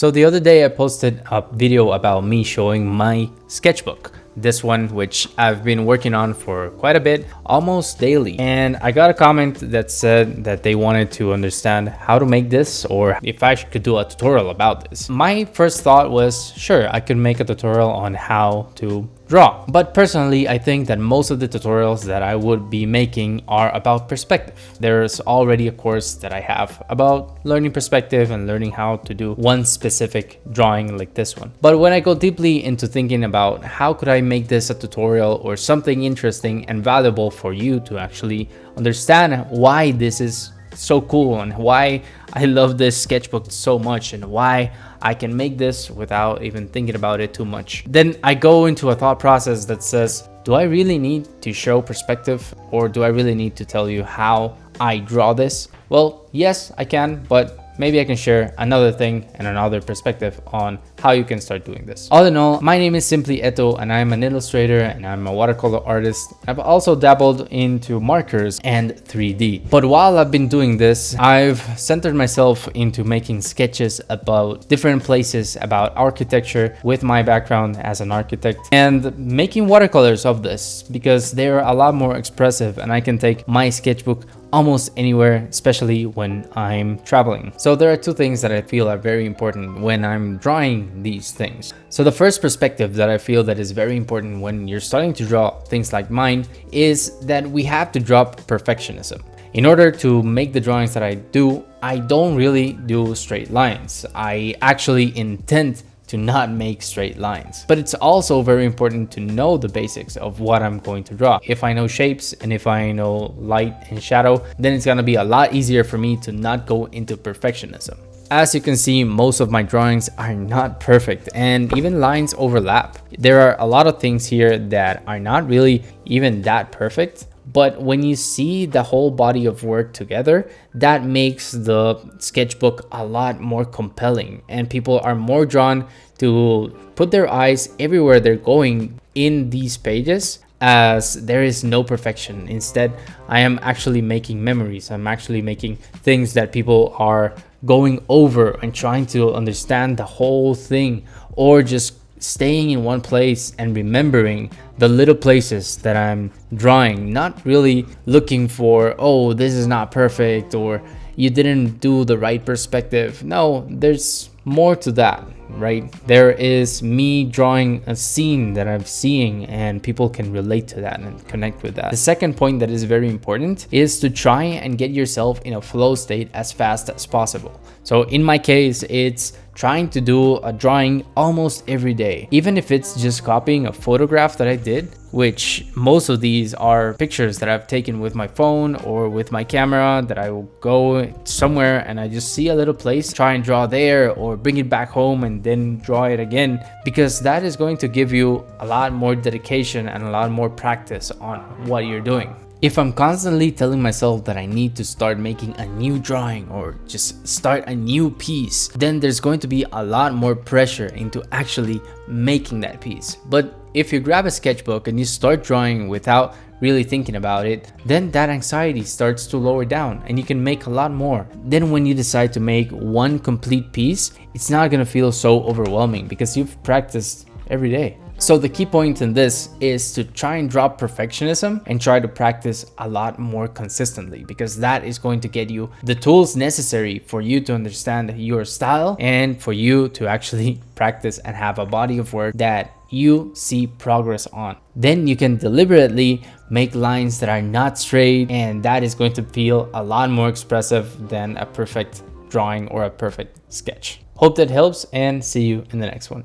So the other day I posted a video about me showing my sketchbook. This one, which I've been working on for quite a bit, almost daily. And I got a comment that said that they wanted to understand how to make this, or if I could do a tutorial about this. My first thought was, sure, I could make a tutorial on how to draw. But personally, I think that most of the tutorials that I would be making are about perspective. There's already a course that I have about learning perspective and learning how to do one specific drawing like this one. But when I go deeply into thinking about how could I make this a tutorial or something interesting and valuable for you to actually understand why this is so cool and why I love this sketchbook so much and why I can make this without even thinking about it too much, then I go into a thought process that says, do I really need to show perspective, or do I really need to tell you how I draw this? Well, yes, I can, but maybe I can share another thing and another perspective on how you can start doing this. All in all, my name is Simplyeto and I'm an illustrator and I'm a watercolor artist. I've also dabbled into markers and 3D. But while I've been doing this, I've centered myself into making sketches about different places, about architecture with my background as an architect, and making watercolors of this because they're a lot more expressive and I can take my sketchbook almost anywhere, especially when I'm traveling. So there are two things that I feel are very important when I'm drawing these things. So the first perspective that I feel that is very important when you're starting to draw things like mine is that we have to drop perfectionism. In order to make the drawings that I do, I don't really do straight lines. I actually intend to not make straight lines. But it's also very important to know the basics of what I'm going to draw. If I know shapes and if I know light and shadow, then it's gonna be a lot easier for me to not go into perfectionism. As you can see, most of my drawings are not perfect and even lines overlap. There are a lot of things here that are not really even that perfect. But when you see the whole body of work together, that makes the sketchbook a lot more compelling and people are more drawn to put their eyes everywhere they're going in these pages, as there is no perfection. Instead, I am actually making memories. I'm actually making things that people are going over and trying to understand the whole thing, or just staying in one place and remembering the little places that I'm drawing, not really looking for, oh, this is not perfect or you didn't do the right perspective. No, there's more to that, right? There is me drawing a scene that I'm seeing and people can relate to that and connect with that. The second point that is very important is to try and get yourself in a flow state as fast as possible. So in my case, it's trying to do a drawing almost every day, even if it's just copying a photograph that I did, which most of these are pictures that I've taken with my phone or with my camera, that I will go somewhere and I just see a little place, try and draw there, or bring it back home and then draw it again, because that is going to give you a lot more dedication and a lot more practice on what you're doing. If I'm constantly telling myself that I need to start making a new drawing or just start a new piece, then there's going to be a lot more pressure into actually making that piece. But if you grab a sketchbook and you start drawing without really thinking about it, then that anxiety starts to lower down and you can make a lot more. Then when you decide to make one complete piece, it's not gonna feel so overwhelming because you've practiced every day. So the key point in this is to try and drop perfectionism and try to practice a lot more consistently, because that is going to get you the tools necessary for you to understand your style and for you to actually practice and have a body of work that you see progress on. Then you can deliberately make lines that are not straight, and that is going to feel a lot more expressive than a perfect drawing or a perfect sketch. Hope that helps, and see you in the next one.